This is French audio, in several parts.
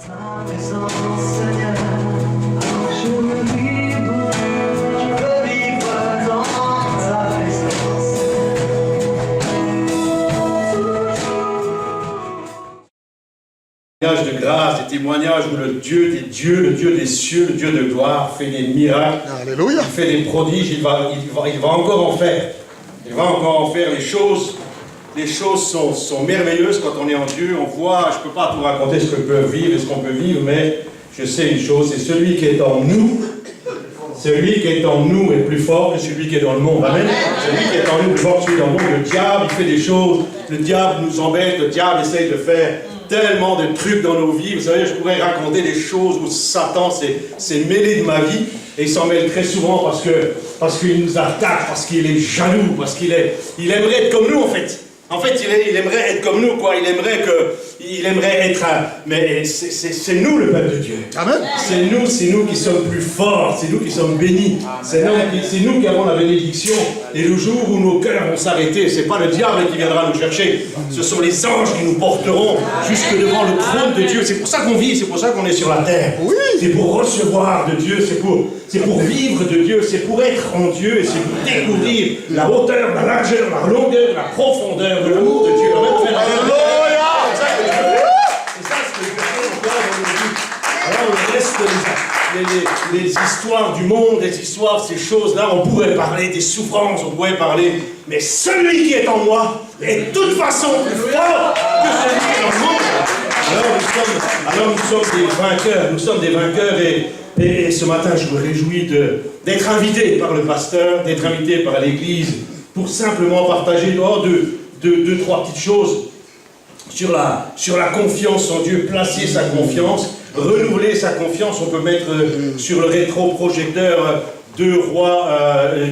De grâce, des témoignages où le Dieu des dieux, le Dieu des cieux, le Dieu de gloire fait des miracles, Alléluia. Il fait des prodiges, il va encore en faire. Il va encore en faire. Les choses sont merveilleuses quand on est en Dieu. On voit, je ne peux pas tout raconter ce que peut vivre et ce qu'on peut vivre, mais je sais une chose, c'est celui qui est en nous. Celui qui est en nous est plus fort que celui qui est dans le monde. Amen. Celui qui est en nous est plus fort que celui qui est dans le monde. Le diable, il fait des choses. Le diable nous embête. Le diable essaye de faire tellement de trucs dans nos vies. Vous savez, je pourrais raconter des choses où Satan s'est mêlé de ma vie. Et il s'en mêle très souvent parce qu'il nous attaque, parce qu'il est jaloux, parce qu'il aimerait être comme nous en fait. En fait, il aimerait être comme nous, quoi. Il aimerait être mais c'est nous le peuple de Dieu. Amen. C'est nous qui sommes plus forts, c'est nous qui sommes bénis. C'est nous qui avons la bénédiction. Et le jour où nos cœurs vont s'arrêter, c'est pas le diable qui viendra nous chercher. Ce sont les anges qui nous porteront jusque devant le trône de Dieu. C'est pour ça qu'on vit, c'est pour ça qu'on est sur la terre. Oui. C'est pour recevoir de Dieu, c'est pour vivre de Dieu, c'est pour être en Dieu, et c'est pour découvrir la hauteur, la largeur, la longueur, la profondeur de l'amour de Dieu. Alléluia. C'est ça ce que Dieu fait encore dans nos vies. Alors le reste, les histoires du monde, les histoires, ces choses-là, on pourrait parler des souffrances, on pourrait parler, mais celui qui est en moi est de toute façon plus fort que celui qui est dans le monde. Alors nous sommes des vainqueurs et ce matin je me réjouis d'être invité par le pasteur, d'être invité par l'église pour simplement partager deux, trois petites choses sur la confiance en Dieu, placer sa confiance, renouveler sa confiance. On peut mettre sur le rétroprojecteur 2 Rois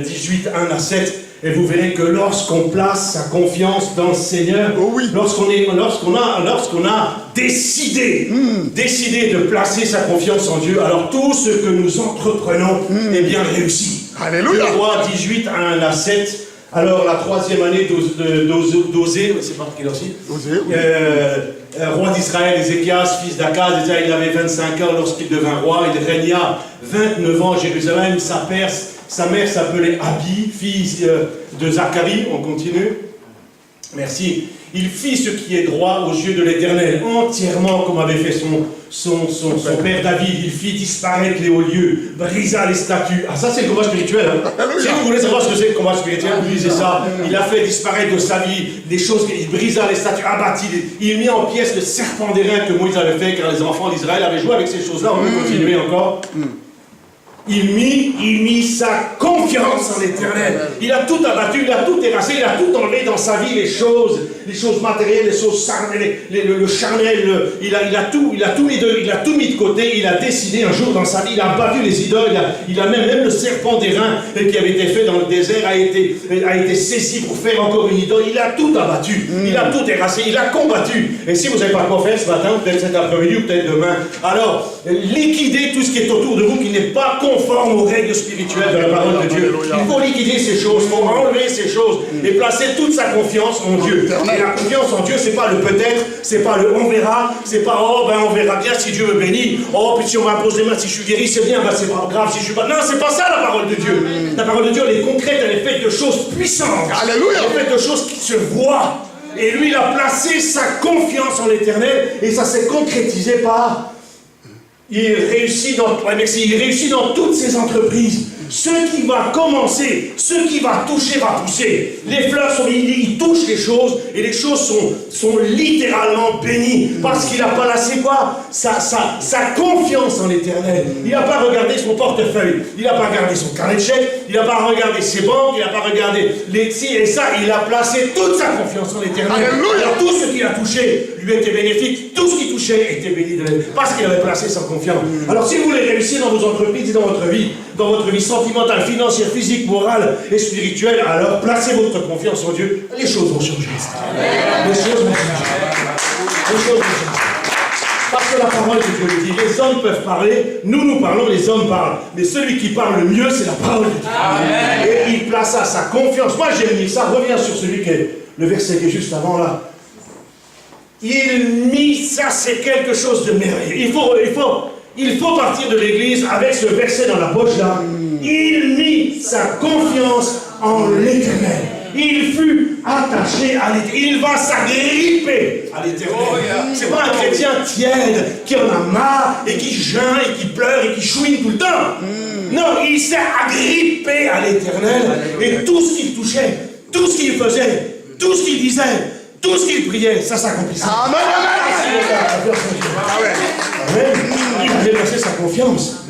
18, 1 à 7. Et vous verrez que lorsqu'on place sa confiance dans le Seigneur, lorsqu'on a décidé de placer sa confiance en Dieu, alors tout ce que nous entreprenons est bien réussi. Alléluia. 2 Rois 18, 1 à 7. Alors la 3e année d'Osée, c'est pas qu'il aussi. Roi d'Israël, Ézéchias, fils d'Akaz, il avait 25 ans lorsqu'il devint roi, il régna 29 ans à Jérusalem. Sa mère s'appelait Abi, fille de Zacharie. On continue. Merci. Il fit ce qui est droit aux yeux de l'Éternel, entièrement comme avait fait son père David. Il fit disparaître les hauts lieux, brisa les statues. Ah, ça c'est le combat spirituel. Hein. Si vous voulez savoir ce que c'est le combat spirituel, vous lisez ça. Il a fait disparaître de sa vie des choses, il brisa les statues, abattit, il mit en pièces le serpent d'airain que Moïse avait fait, car les enfants d'Israël avaient joué avec ces choses-là. On peut continuer encore. Il mit sa confiance en l'Éternel. Il a tout abattu, il a tout terrassé, il a tout enlevé dans sa vie, les choses matérielles, les choses charnelles, le charnel, il a tout mis de côté. Il a décidé un jour dans sa vie, il a battu les idoles, il a même le serpent d'airain qui avait été fait dans le désert a été saisi pour faire encore une idole. Il a tout abattu, il a tout terrassé, il a combattu. Et si vous n'avez pas quoi faire ce matin, peut-être cet après-midi ou peut-être demain, alors liquidez tout ce qui est autour de vous qui n'est pas conforme aux règles spirituelles de la parole de Dieu. Il faut liquider ces choses, il faut enlever ces choses et placer toute sa confiance en Dieu. Et la confiance en Dieu, c'est pas le peut-être, c'est pas le on verra, c'est pas on verra bien si Dieu me bénit, puis si on m'impose les mains, si je suis guéri, c'est bien, c'est pas grave si je suis pas. Non, c'est pas ça la parole de Dieu. La parole de Dieu, elle est concrète, elle est faite de choses puissantes. Alléluia. Elle est faite de choses qui se voient. Et lui, il a placé sa confiance en l'Éternel et ça s'est concrétisé par. Il réussit dans toutes ses entreprises. Ce qui va commencer, ce qui va toucher va pousser. Les fleurs ils touchent les choses et les choses sont littéralement bénies parce qu'il n'a pas laissé quoi sa confiance en l'Éternel. Il n'a pas regardé son portefeuille, il n'a pas regardé son carnet de chèques, il n'a pas regardé ses banques, il n'a pas regardé les ci et ça. Il a placé toute sa confiance en l'Éternel. Alors tout ce qu'il a touché lui était bénéfique. Tout ce qui touchait était béni de l'Éternel parce qu'il avait placé sa confiance. Alors si vous voulez réussir dans vos entreprises et dans votre vie sentimentale, financière, physique, morale et spirituelle, alors placez votre confiance en Dieu. Les choses vont changer. Les choses vont changer. Parce que la parole de Dieu le dit. Les hommes peuvent parler, nous parlons, les hommes parlent. Mais celui qui parle le mieux, c'est la parole de Dieu. Amen. Et il plaça sa confiance. Moi, j'aime lire ça. Reviens sur celui qui est le verset qui est juste avant là. Ça c'est quelque chose de merveilleux. Il faut partir de l'église avec ce verset dans la poche là. Il mit sa confiance en l'Éternel. Il fut attaché à l'Éternel. Il va s'agripper à l'Éternel. C'est pas un chrétien tiède qui en a marre et qui geint et qui pleure et qui chouine tout le temps. Non, il s'est agrippé à l'Éternel et tout ce qu'il touchait, tout ce qu'il faisait, tout ce qu'il disait, tout ce qu'il priait, ça s'accomplissait. Amen, amen. Il avait placé sa confiance.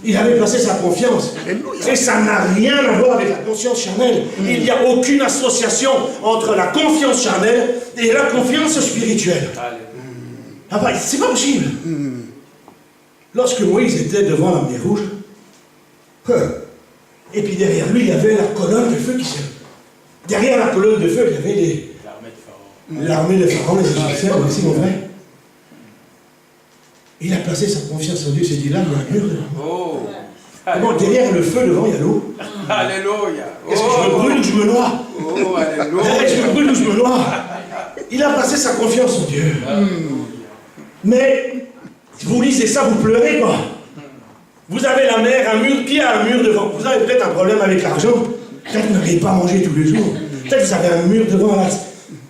Il avait placé sa confiance. Et ça n'a rien à voir avec la conscience charnelle. Il n'y a aucune association entre la confiance charnelle et la confiance spirituelle. Ah bah, c'est pas possible. Lorsque Moïse était devant la mer Rouge, et puis derrière lui, il y avait la colonne de feu qui se... Derrière la colonne de feu, il y avait l'armée de Pharaon, les Égyptiens, aussi mon frère. Il a placé sa confiance en Dieu, il s'est dit là, il y a un mur devant. Bon, derrière le feu, devant, il y a l'eau. Alléluia. Est-ce que je me brûle ou je me noie? Est-ce que je me brûle ou je me noie? Il a placé sa confiance en Dieu. Mais, vous lisez ça, vous pleurez quoi. Vous avez la mer, un mur, qui a un mur devant? Vous avez peut-être un problème avec l'argent. Peut-être que vous n'arrivez pas à manger tous les jours. Peut-être que vous avez un mur devant, là,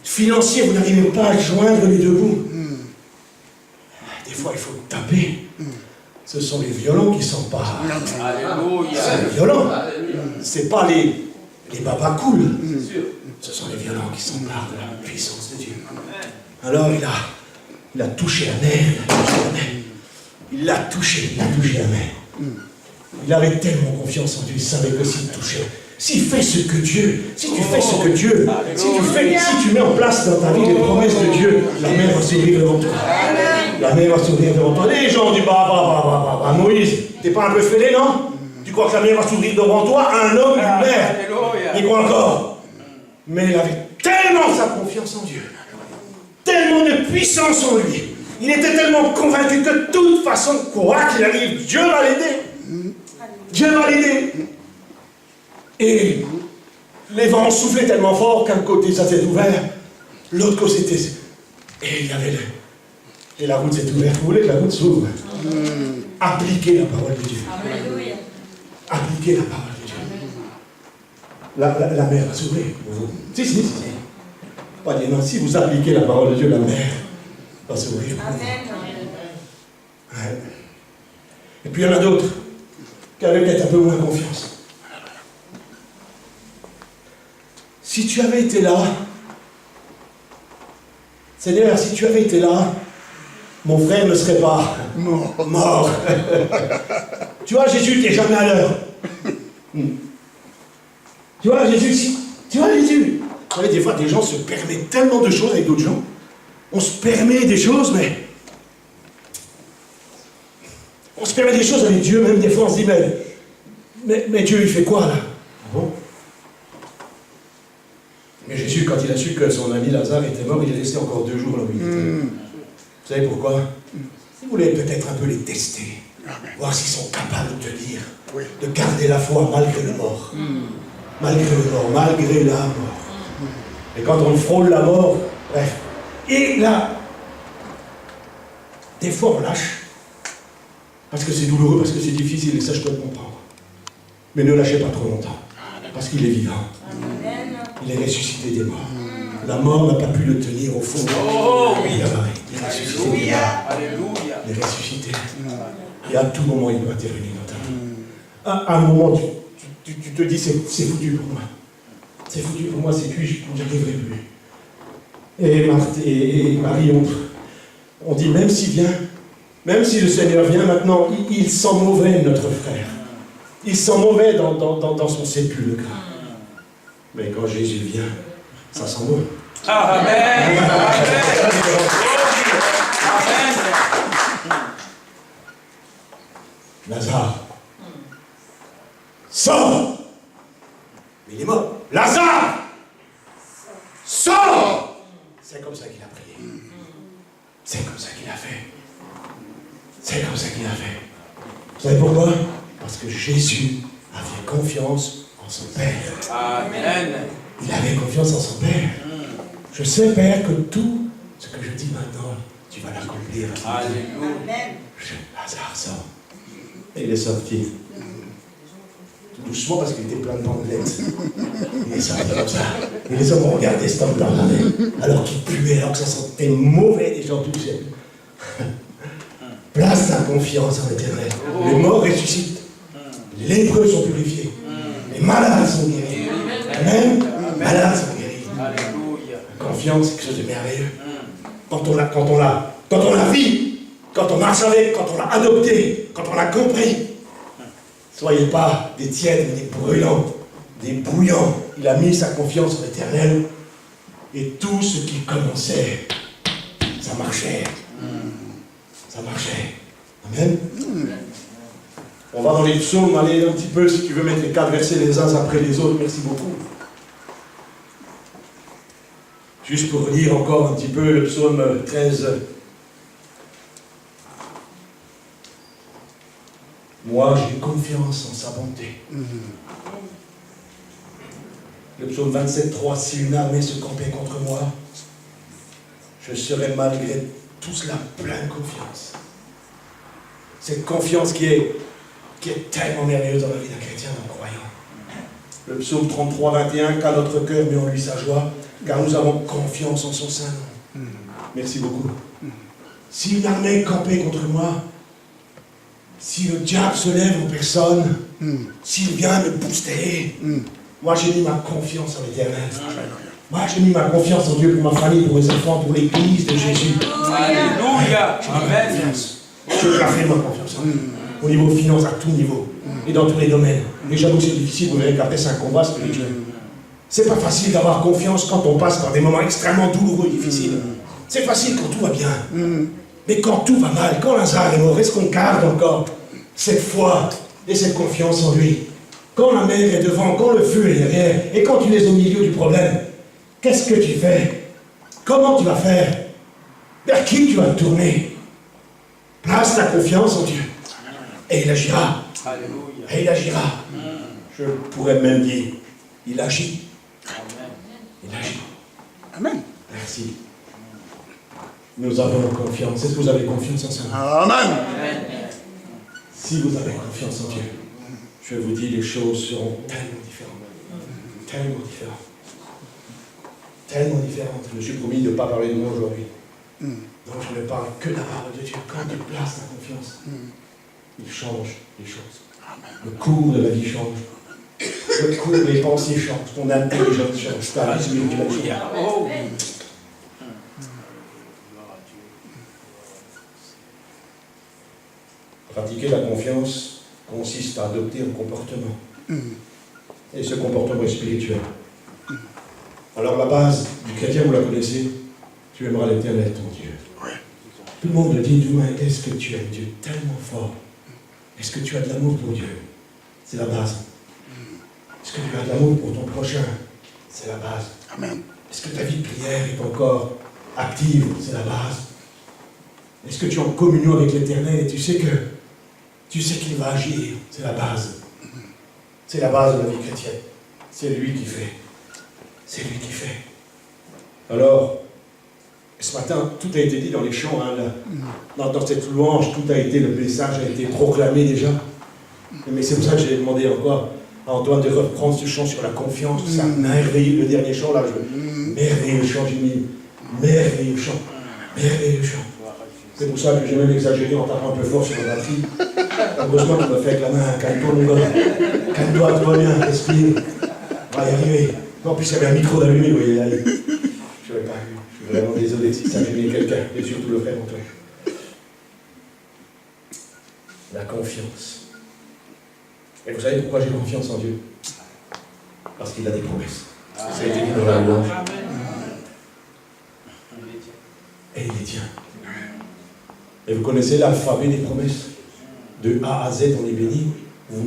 financier, vous n'arrivez pas à joindre les deux bouts. Des fois, il faut taper. Ce sont les violents qui s'emparent. C'est les violents. C'est pas les babas cool. Ce sont les violents qui s'emparent de la puissance de Dieu. Alors, il a touché la mer, il l'a touché la mer. Il avait tellement confiance en Dieu, il savait que s'il touchait, s'il fait ce que Dieu, si tu fais ce que Dieu, si tu mets en place dans ta vie les promesses de Dieu, la mer va s'ouvrir devant toi. La mer va s'ouvrir devant toi. Les gens disent, Moïse, t'es pas un peu fêlé, non? Tu crois que la mer va s'ouvrir devant toi? Un homme, une mer. Il croit encore. Mais il avait tellement sa confiance en Dieu, tellement de puissance en lui. Il était tellement convaincu que de toute façon, quoi qu'il arrive, Dieu va l'aider. Dieu va l'aider. Et les vents soufflaient tellement fort qu'un côté ça s'est ouvert, l'autre côté c'était... Et il y avait et la route s'est ouverte. Vous voulez que la route s'ouvre? Appliquez la parole de Dieu. Appliquez la parole de Dieu. La mer va s'ouvrir pour vous. Si. Pas dire non, si vous appliquez la parole de Dieu, la mer va s'ouvrir pour vous. Ouais. Et puis il y en a d'autres qui avaient peut-être un peu moins confiance. Si tu avais été là, Seigneur, si tu avais été là, mon frère ne serait pas mort. Tu vois, Jésus, tu n'es jamais à l'heure. Tu vois, Jésus. Vous savez, des fois, des gens se permettent tellement de choses avec d'autres gens. On se permet des choses, mais... On se permet des choses avec Dieu, même des fois, on se dit, mais Dieu, il fait quoi, là? Ah bon? Mais Jésus, quand il a su que son ami Lazare était mort, il est resté encore 2 jours là où il était. Vous savez pourquoi? Si vous voulez peut-être un peu les tester, voir s'ils sont capables de tenir, de garder la foi malgré le mort. Malgré le mort, malgré la mort. Et quand on frôle la mort, bref. Et là, des fois on lâche. Parce que c'est douloureux, parce que c'est difficile, et ça je peux le comprendre. Mais ne lâchez pas trop longtemps. Parce qu'il est vivant. Il est ressuscité des morts. La mort n'a pas pu le tenir au fond. Il est ressuscité des morts. Il est ressuscité. Et à tout moment, il peut intervenir dans ta vie. À un moment, tu te dis, c'est foutu pour moi. C'est foutu pour moi, c'est cuit, je n'arriverai plus. Et Marthe et Marie ont dit, même s'il vient, même si le Seigneur vient maintenant, il sent mauvais, notre frère. Il sent mauvais dans son sépulcre. Mais quand Jésus vient, ça sent bon. Amen. Lazare, sors! Mais il est mort. Lazare, sors! C'est comme ça qu'il a prié. C'est comme ça qu'il a fait. C'est comme ça qu'il a fait. Vous savez pourquoi? Parce que Jésus avait confiance en son Père. Amen. Il avait confiance en son Père. Je sais, Père, que tout Ce que je dis maintenant, tu vas l'accomplir. Alléluia. Lazare sort. Et il est sorti. Tout doucement parce qu'il était plein de bandelettes. Il est sorti comme ça. Et les hommes ont regardé cet homme alors qu'il puait, alors que ça sentait mauvais, des gens touchés. Place ta confiance en l'éternel. Les morts ressuscitent. Les lépreux sont purifiés. Les malades sont guéris. Amen. Les malades sont guéris. Alléluia. La confiance, c'est quelque chose de merveilleux. Quand on la vit, quand on marche avec, quand on l'a adopté, quand on l'a compris. Soyez pas des tièdes, mais des brûlants, des bouillants. Il a mis sa confiance en l'éternel. Et tout ce qui commençait, ça marchait. Ça marchait. Amen. On va dans les psaumes, aller un petit peu, si tu veux mettre les 4 versets les uns après les autres. Merci beaucoup. Juste pour lire encore un petit peu le psaume 13. Moi, j'ai confiance en sa bonté. Le psaume 27, 3. Si une armée se campait contre moi, je serais malgré tout cela plein de confiance. Cette confiance qui est tellement merveilleuse dans la vie d'un chrétien, d'un croyant. Le psaume 33, 21. Car notre cœur met en lui sa joie, car nous avons confiance en son saint nom. Merci beaucoup. Si une armée campait contre moi, si le diable se lève en personne, s'il vient me booster, moi j'ai mis ma confiance en l'éternel. Moi j'ai mis ma confiance en Dieu pour ma famille, pour mes enfants, pour l'église de Jésus. Alléluia. Amen. Je fais ma confiance en Dieu. Au niveau finance, à tout niveau. Et dans tous les domaines. Et j'avoue que c'est difficile, vous verrez qu'après c'est un combat spirituel. C'est pas facile d'avoir confiance quand on passe par des moments extrêmement douloureux et difficiles. C'est facile quand tout va bien. Mais quand tout va mal, quand Lazare est mort, est-ce qu'on garde encore cette foi et cette confiance en lui? Quand la mer est devant, quand le feu est derrière, et quand tu es au milieu du problème, qu'est-ce que tu fais? Comment tu vas faire? Vers qui tu vas te tourner? Place ta confiance en Dieu. Et il agira. Alléluia. Et il agira. Je pourrais même dire, il agit. Amen. Il agit. Amen. Merci. Nous avons confiance. Est-ce que vous avez confiance en ça? Amen. Si vous avez confiance en Dieu, je vous dis, les choses seront tellement différentes. Tellement différentes. Tellement différentes. Je me suis promis de ne pas parler de moi aujourd'hui. Donc je ne parle que de la parole de Dieu. Quand tu places ta confiance, il change les choses. Le cours de la vie change. Le cours des pensées change. Ton intelligence change. Ta vie spirituelle change. Pratiquer la confiance consiste à adopter un comportement. Et ce comportement est spirituel. Alors la base du chrétien, vous la connaissez, tu aimeras l'éternel ton Dieu. Tout le monde me dit, Douin, est-ce que tu aimes Dieu tellement fort? Est-ce que tu as de l'amour pour Dieu? C'est la base. Est-ce que tu as de l'amour pour ton prochain? C'est la base. Amen. Est-ce que ta vie de prière est encore active? C'est la base. Est-ce que tu es en communion avec l'Éternel et tu sais qu'il va agir? C'est la base. C'est la base de la vie chrétienne. C'est lui qui fait. C'est lui qui fait. Alors, ce matin, tout a été dit dans les chants. Dans cette louange, tout a été, le message a été proclamé déjà. Mais c'est pour ça que j'ai demandé encore à Antoine de reprendre ce chant sur la confiance. Ça merveilleux, le dernier chant là, merveilleux chant, j'ai mis merveilleux chant. Merveilleux chant. C'est pour ça que j'ai même exagéré en tapant un peu fort sur la batterie. Heureusement qu'il m'a fait avec la main, calme-toi mon gars. Calme-toi, tout va bien, respire. On va y arriver. En plus, il y avait un micro d'allumé, vous voyez. Je n'avais pas vu. Je suis vraiment désolé si ça gênait quelqu'un, et surtout le frère Antoine. La confiance. Et vous savez pourquoi j'ai confiance en Dieu? Parce qu'il a des promesses. Ça a été dit dans la louange. Et il les tient. Et vous connaissez l'alphabet des promesses? De A à Z, on est béni. Vous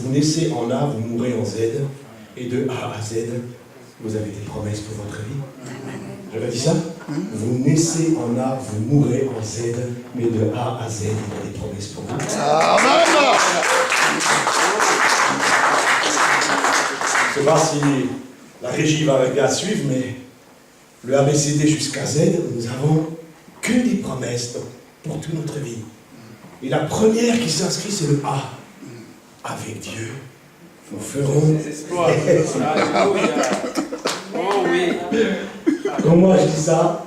naissez en A, vous mourrez en Z. Et de A à Z, vous avez des promesses pour votre vie. Je redis ça? Vous naissez en A, vous mourrez en Z. Mais de A à Z, il y a des promesses pour vous. Amen. Je ne sais pas si la régie va arriver à suivre, mais le ABCD jusqu'à Z, nous avons que des promesses pour toute notre vie. Et la première qui s'inscrit, c'est le A. Avec Dieu, nous ferons des exploits. Alléluia. Oh oui. Quand moi je dis ça,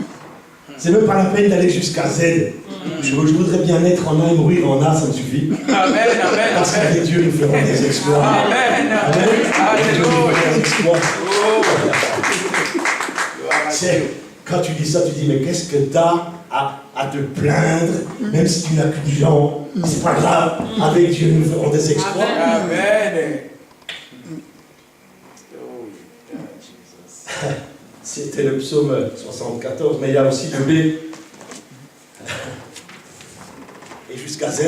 c'est même pas la peine d'aller jusqu'à Z. Je voudrais bien être en A et mourir en A, ça me suffit. Amen, amen, Parce amen. qu'avec Dieu, nous ferons des exploits. Amen. Amen. Alléluia. Des exploits. Oh. C'est, quand tu dis ça, tu dis, mais qu'est-ce que tu as à te plaindre, même si tu n'as qu'une jambe, c'est pas grave. Avec Dieu, nous ferons des exploits. Amen. C'était le psaume 74, mais il y a aussi le B. Et jusqu'à Z,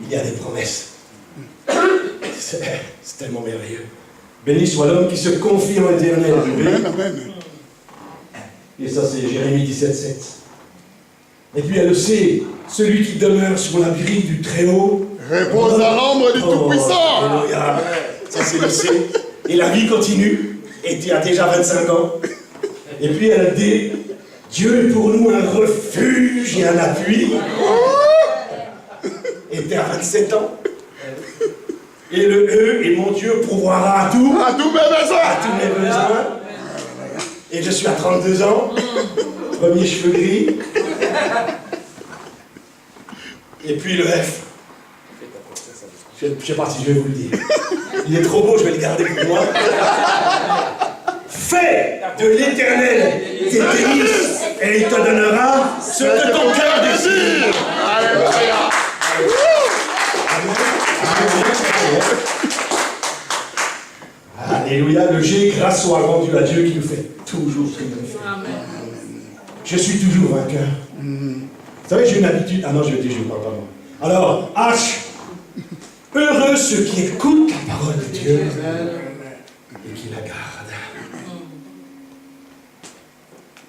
il y a des promesses. C'est tellement merveilleux. Béni soit l'homme qui se confie en éternel. Et ça, c'est Jérémie 17,7. Et puis il y a le C, celui qui demeure sur l'abri du Très-Haut. Repose à l'ombre du Tout-Puissant. Alléluia. Ça, c'est le C. Et la vie continue. Et tu as déjà 25 ans. Et puis il y a le D, Dieu est pour nous un refuge et un appui. Et tu es à 27 ans. Et le E, et mon Dieu pourvoira à tout. À tous mes besoins. À tous mes besoins. Et je suis à 32 ans. Premier cheveu gris. Et puis le F. Je ne sais pas si je vais vous le dire. Il est trop beau, je vais le garder pour moi. Fais de l'Éternel tes délices et il te donnera ce que ton cœur désire. Alléluia. Alléluia. Le G, grâce soit rendue à Dieu qui nous fait toujours ce qu'il nous fait. Je suis toujours vainqueur. Vous savez, j'ai une habitude. Ah non, je ne parle pas moi. Alors, H. Heureux ceux qui écoutent la parole de Dieu et qui la gardent.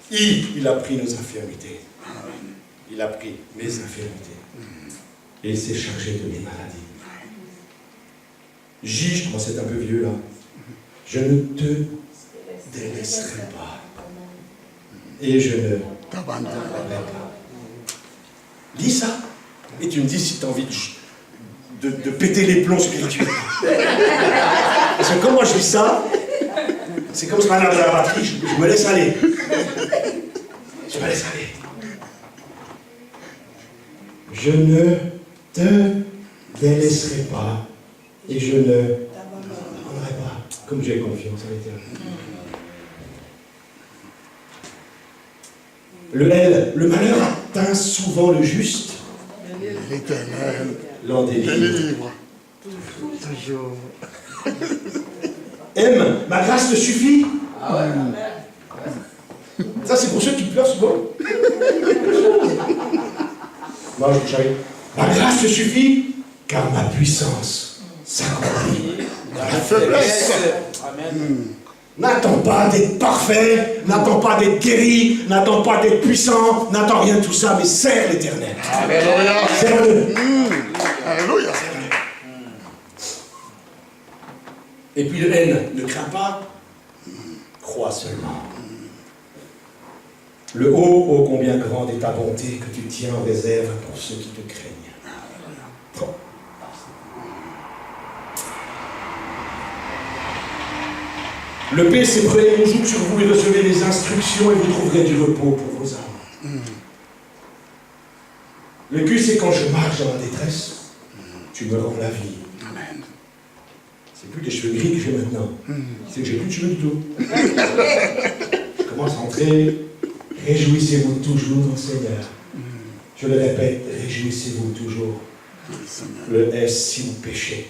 Il a pris nos infirmités. Il a pris mes infirmités. Et il s'est chargé de mes maladies. J, je commence à être un peu vieux là. Je ne te délaisserai pas. Et je ne t'abandonnerai pas. Lis ça. Et tu me dis si tu as envie de péter les plombs spirituels. Parce que quand moi je lis ça, c'est comme ce matin de la batterie, je me laisse aller. Je me laisse aller. Je ne te délaisserai pas et je ne t'abandonnerai pas. Comme j'ai confiance en l'Éternel. Le L, le malheur atteint souvent le juste. L'Éternel L'en délivre. délivre. Toujours. M, ma grâce te suffit. Ça, c'est pour ceux qui pleurent souvent. Moi, je vous ma grâce te suffit, car ma puissance s'accomplit dans la faiblesse. Amen. N'attends pas d'être parfait, n'attends pas d'être guéri, n'attends pas d'être puissant, n'attends rien de tout ça, mais sers l'Éternel. Alléluia. Sers-le. Alléluia. Et puis le N, ne crains pas, crois seulement. Le haut, ô combien grande est ta bonté que tu tiens en réserve pour ceux qui te craignent. Oh. Le P, c'est prenez mon joug sur vous et recevez les instructions et vous trouverez du repos pour vos âmes. Le Q, c'est quand je marche dans la détresse, tu me rends la vie. Amen. C'est plus des cheveux gris que j'ai maintenant. C'est que j'ai plus de cheveux du tout. Je commence à entrer. Réjouissez-vous toujours dans le Seigneur. Je le répète, réjouissez-vous toujours. Le S, si vous péchez.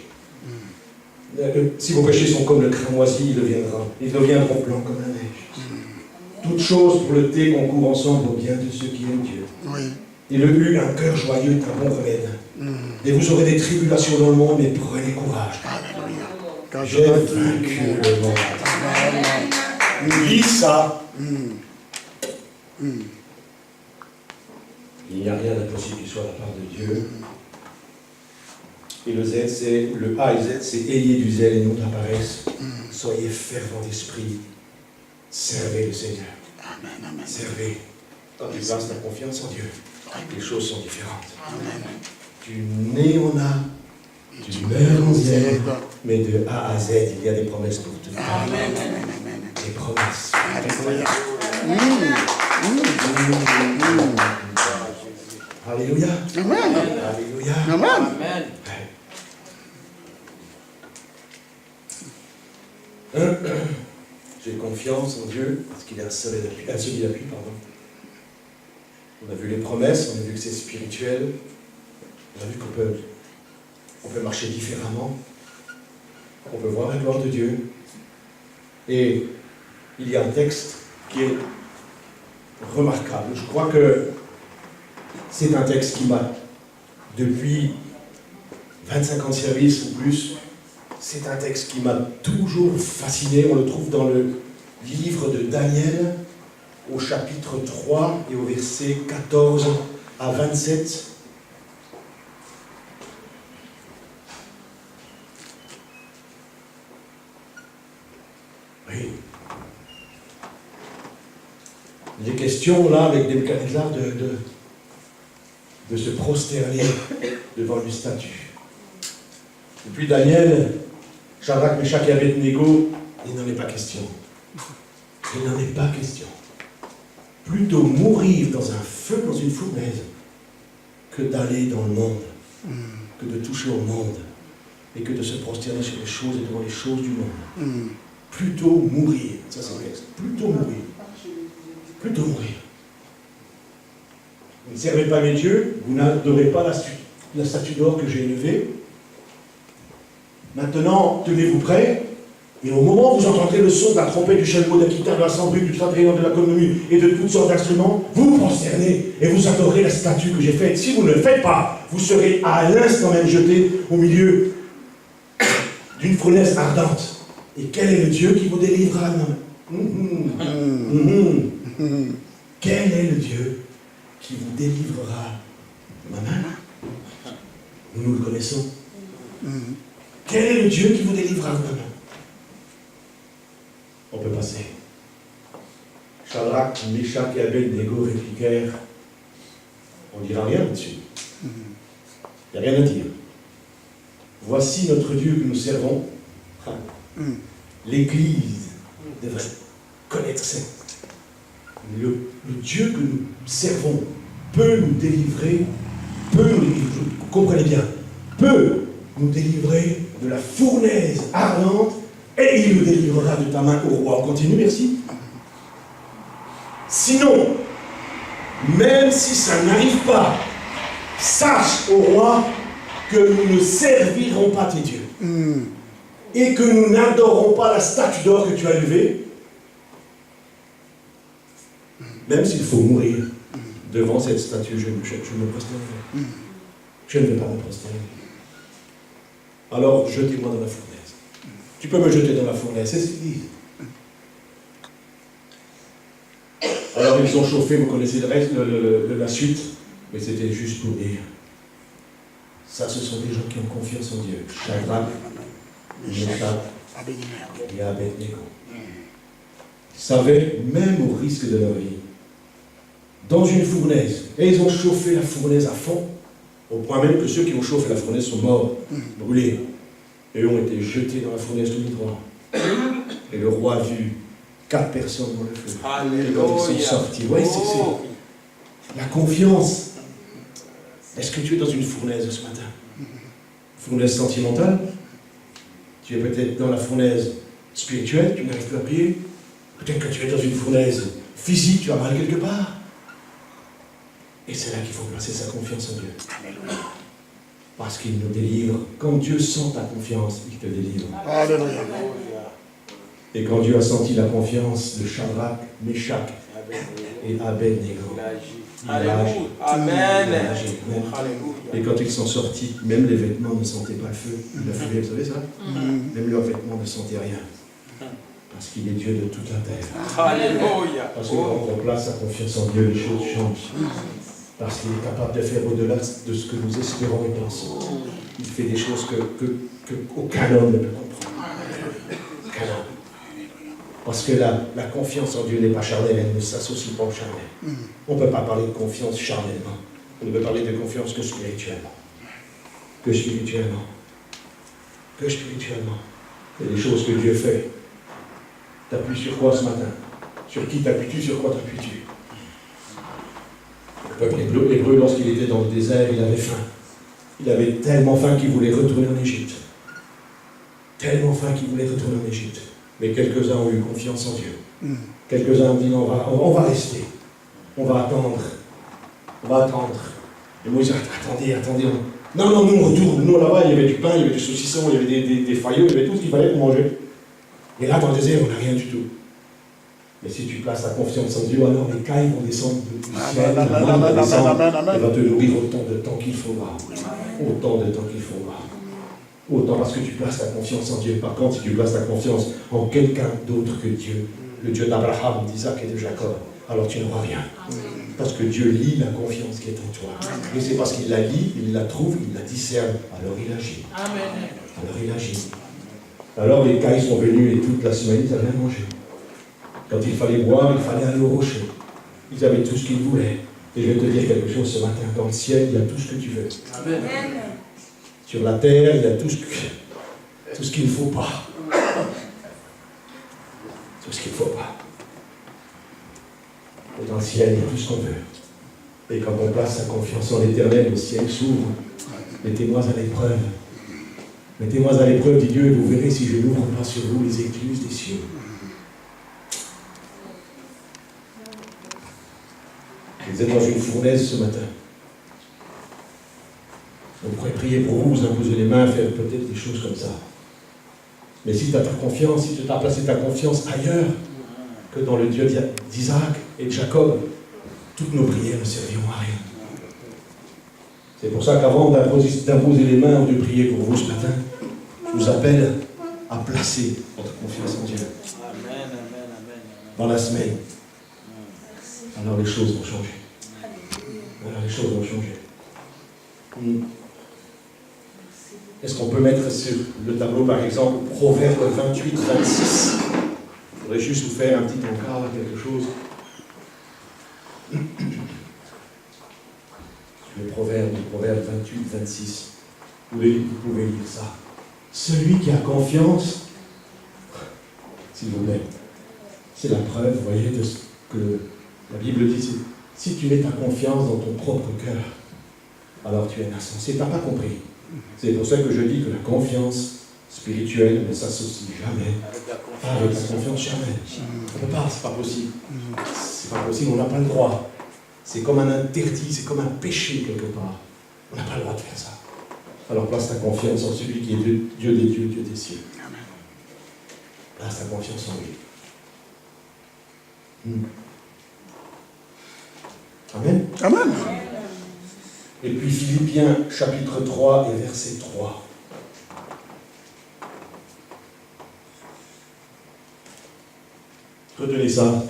Si vos péchés sont comme le cramoisi, ils deviendront blancs comme la neige. Toutes choses pour le T concourent ensemble au bien de ceux qui aiment Dieu. Oui. Et le U, un cœur joyeux est un bon remède. Et vous aurez des tribulations dans le monde, mais prenez courage. Alléluia. Quand je J'ai vaincu vaincu le monde. Amen. Lis ça. Il n'y a rien d'impossible qui soit de la part de Dieu. Et le Z, c'est le A et Z, c'est ayez du zèle et non de la paresse. Soyez fervents d'esprit. Servez le Seigneur. Servez. Quand tu places ta confiance en Dieu, les choses sont différentes. Tu nais en A, tu meurs en Z, mais de A à Z, il y a des promesses pour tout. Des promesses. Alléluia. Amen. Alléluia. Amen. Amen. J'ai confiance en Dieu parce qu'il est un solide appui. On a vu les promesses, on a vu que c'est spirituel, on a vu qu'on peut marcher différemment, on peut voir la gloire de Dieu. Et il y a un texte qui est remarquable. Je crois que c'est un texte qui m'a, depuis 25 ans de service ou plus, c'est un texte qui m'a toujours fasciné. On le trouve dans le livre de Daniel, au chapitre 3 et au verset 14 à 27. Oui. Il est question là, avec Nebuchadnezzar, de se prosterner devant une statue. Et puis Daniel, Shadrach, Meshach et Abednego, il n'en est pas question. Il n'en est pas question. Plutôt mourir dans un feu, dans une fournaise, que d'aller dans le monde, que de toucher au monde, et que de se prosterner sur les choses et devant les choses du monde. Plutôt mourir, ça c'est le texte, plutôt mourir. Plutôt mourir. Vous ne servez pas mes dieux, vous n'adorez pas la statue d'or que j'ai élevée. Maintenant, tenez-vous prêts, et au moment où vous entendrez le son de la trompette, du chalumeau, de la guitare, de la sambrure, du quatrième, de la communion et de toutes sortes d'instruments, vous vous prosternez et vous adorez la statue que j'ai faite. Si vous ne le faites pas, vous serez à l'instant même jeté au milieu d'une fournaise ardente. Et quel est le Dieu qui vous délivrera de ma main? Quel est le Dieu qui vous délivrera de ma main? Nous le connaissons. Quel est le Dieu qui vous délivrera de ma main? On peut passer. Shadrach, Meshach et Abednego répliquèrent. On ne dira rien là-dessus. Il n'y a rien à dire. Voici notre Dieu que nous servons. L'Église devrait connaître ça. Le Dieu que nous servons peut nous délivrer, vous comprenez bien, peut nous délivrer de la fournaise ardente et il nous délivrera de ta main au roi. On continue, merci. Sinon, même si ça n'arrive pas, sache au roi que nous ne servirons pas tes dieux et que nous n'adorerons pas la statue d'or que tu as élevée, même s'il faut mourir devant cette statue, je me prosternerai. Je ne vais pas me prosterner. Alors, jetez-moi dans la fournaise. Tu peux me jeter dans la fournaise, c'est ce qu'ils disent. Alors, ils ont chauffé, vous connaissez le reste, la suite, mais c'était juste pour dire. Ça, ce sont des gens qui ont confiance en Dieu. Shadrach, Meshach et Abednego. Ils savaient, même au risque de leur vie, dans une fournaise, et ils ont chauffé la fournaise à fond, au point même que ceux qui ont chauffé la fournaise sont morts, brûlés. Et eux ont été jetés dans la fournaise tous les trois. Et le roi a vu 4 personnes dans le feu. Alléluia. Ils sont sortis. Oui, c'est la confiance. Est-ce que tu es dans une fournaise ce matin? Fournaise sentimentale? Tu es peut-être dans la fournaise spirituelle, tu n'arrives plus à prier. Peut-être que tu es dans une fournaise physique, tu as mal quelque part. Et c'est là qu'il faut placer sa confiance en Dieu. Alléluia. Parce qu'il nous délivre. Quand Dieu sent ta confiance, il te délivre. Alléluia. Et quand Dieu a senti la confiance de Shadrach, Meshach et Abednego, il a agi. Amen. Et quand ils sont sortis, même les vêtements ne sentaient pas le feu. La fumée, vous savez ça? Même leurs vêtements ne sentaient rien. Parce qu'il est Dieu de toute la terre. Alléluia. Parce que quand on place sa confiance en Dieu, les choses changent. Parce qu'il est capable de faire au-delà de ce que nous espérons et pensons. Il fait des choses qu'aucun homme ne peut comprendre. Aucun homme. Parce que la confiance en Dieu n'est pas charnelle, elle ne s'associe pas au charnel. On ne peut pas parler de confiance charnellement. On ne peut parler de confiance que spirituellement. Que spirituellement. Que spirituellement. Il y a des choses que Dieu fait. T'appuies sur quoi ce matin? Sur qui t'appuies-tu? Sur quoi t'appuies-tu? Le peuple hébreu, lorsqu'il était dans le désert, il avait faim. Il avait tellement faim qu'il voulait retourner en Égypte. Tellement faim qu'il voulait retourner en Égypte. Mais quelques-uns ont eu confiance en Dieu. Quelques-uns ont dit non, on va rester. On va attendre. On va attendre. Et Moïse dit, attendez. Non, nous on retourne. Nous là-bas, il y avait du pain, il y avait du saucisson, il y avait des faillots, il y avait tout ce qu'il fallait pour manger. Et là, dans le désert, on n'a rien du tout. Mais si tu places ta confiance en Dieu, alors les cailles vont descendre du ciel, la manne va descendre, elle va te nourrir autant de temps qu'il faudra. Autant de temps qu'il faudra. Autant parce que tu places ta confiance en Dieu. Par contre, si tu places ta confiance en quelqu'un d'autre que Dieu, le Dieu d'Abraham, d'Isaac et de Jacob, alors tu n'auras rien. Parce que Dieu lit la confiance qui est en toi. Et c'est parce qu'il la lit, il la trouve, il la discerne, alors il agit. Alors il agit. Alors les cailles sont venus et toute la semaine, ils n'avaient rien mangé. Quand il fallait boire, il fallait aller au rocher. Ils avaient tout ce qu'ils voulaient. Et je vais te dire quelque chose ce matin. Dans le ciel, il y a tout ce que tu veux. Amen. Sur la terre, il y a tout ce qu'il ne faut pas. Tout ce qu'il ne faut pas. Et dans le ciel, il y a tout ce qu'on veut. Et quand on place sa confiance en l'Éternel, le ciel s'ouvre. Mettez-moi à l'épreuve. Mettez-moi à l'épreuve, dit Dieu, et vous verrez si je n'ouvre pas sur vous les écluses des cieux. Vous êtes dans une fournaise ce matin. On pourrait prier pour vous, vous imposer les mains, faire peut-être des choses comme ça. Mais si tu as ta confiance, si tu as placé ta confiance ailleurs que dans le Dieu d'Isaac et de Jacob, toutes nos prières ne serviront à rien. C'est pour ça qu'avant d'imposer les mains ou de prier pour vous ce matin, je vous appelle à placer votre confiance en Dieu. Dans la semaine. Alors les choses vont changer. Alors les choses vont changer. Est-ce qu'on peut mettre sur le tableau, par exemple, Proverbe 28, 26? Je voudrais juste vous faire un petit encart, quelque chose. Le Proverbe 28, 26. Vous pouvez lire ça. Celui qui a confiance, s'il vous plaît, c'est la preuve, vous voyez, de ce que la Bible dit. Si tu mets ta confiance dans ton propre cœur, alors tu es insensé. Tu n'as pas compris. C'est pour ça que je dis que la confiance spirituelle ne s'associe jamais avec la confiance charnelle. On ne peut pas, c'est pas possible. C'est pas possible, on n'a pas le droit. C'est comme un interdit, c'est comme un péché quelque part. On n'a pas le droit de faire ça. Alors place ta confiance en celui qui est Dieu des dieux, Dieu des cieux. Place ta confiance en lui. Amen. Amen. Et puis Philippiens chapitre 3 et verset 3. Retenez ça.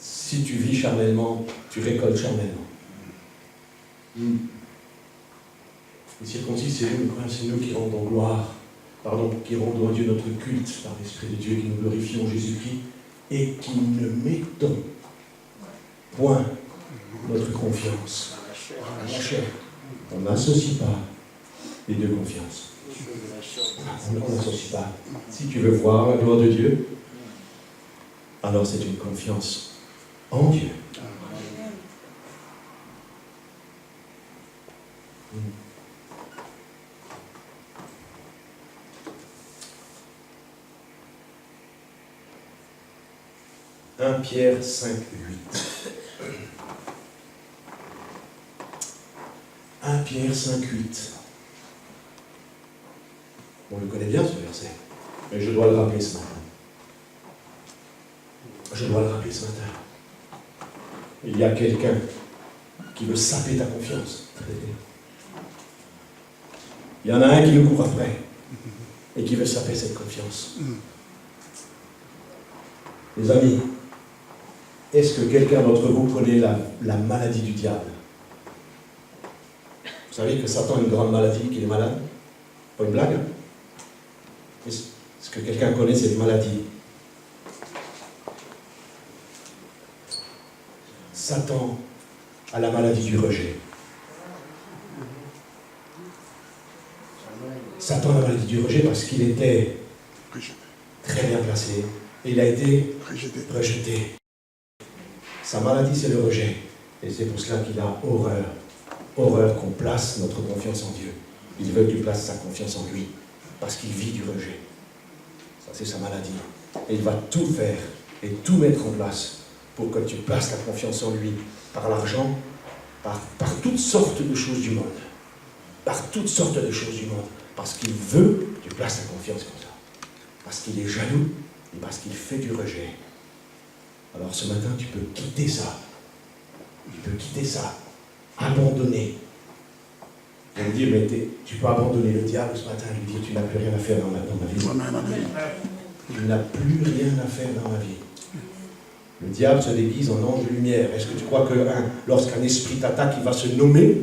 Si tu vis charnellement, tu récoltes charnellement. Les circoncis, c'est nous qui rendons gloire, qui rendons à Dieu notre culte par l'Esprit de Dieu, qui nous glorifions Jésus-Christ et qui ne mettons point notre confiance dans la chair. On n'associe pas les deux confiances. On n'associe pas. Si tu veux voir la gloire de Dieu, alors c'est une confiance en Dieu. Pierre 5, 8. 1 Pierre 5, 8. On le connaît bien ce verset, mais je dois le rappeler ce matin. Je dois le rappeler ce matin. Il y a quelqu'un qui veut saper ta confiance. Il y en a un qui le court après et qui veut saper cette confiance. Les amis, est-ce que quelqu'un d'entre vous connaît la maladie du diable? Vous savez que Satan a une grande maladie, qu'il est malade? Pas une blague, hein? Est-ce que quelqu'un connaît cette maladie? Satan a la maladie du rejet. Satan a la maladie du rejet parce qu'il était très bien placé et il a été rejeté. Sa maladie, c'est le rejet. Et c'est pour cela qu'il a horreur. Horreur qu'on place notre confiance en Dieu. Il veut que tu places sa confiance en lui. Parce qu'il vit du rejet. Ça, c'est sa maladie. Et il va tout faire et tout mettre en place pour que tu places la confiance en lui. Par l'argent, par toutes sortes de choses du monde. Par toutes sortes de choses du monde. Parce qu'il veut que tu places ta confiance comme ça. Parce qu'il est jaloux et parce qu'il fait du rejet. Alors ce matin, tu peux quitter ça. Tu peux quitter ça. Abandonner. On me dit, mais tu peux abandonner le diable ce matin et lui dire, tu n'as plus rien à faire dans ma vie. Tu n'as plus rien à faire dans ma vie. Le diable se déguise en ange de lumière. Est-ce que tu crois que lorsqu'un esprit t'attaque, il va se nommer?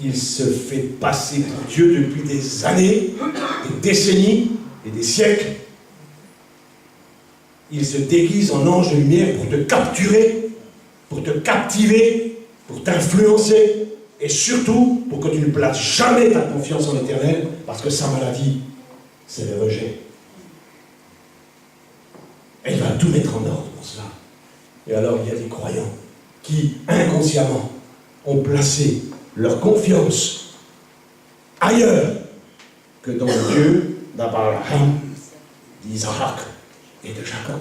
Il se fait passer pour Dieu depuis des années, des décennies et des siècles. Il se déguise en ange de lumière pour te capturer, pour te captiver, pour t'influencer, et surtout pour que tu ne places jamais ta confiance en l'Éternel, parce que sa maladie, c'est le rejet. Et il va tout mettre en ordre pour cela. Et alors il y a des croyants qui, inconsciemment, ont placé leur confiance ailleurs que dans le Dieu d'Abraham, d'Isaac et de Jacob.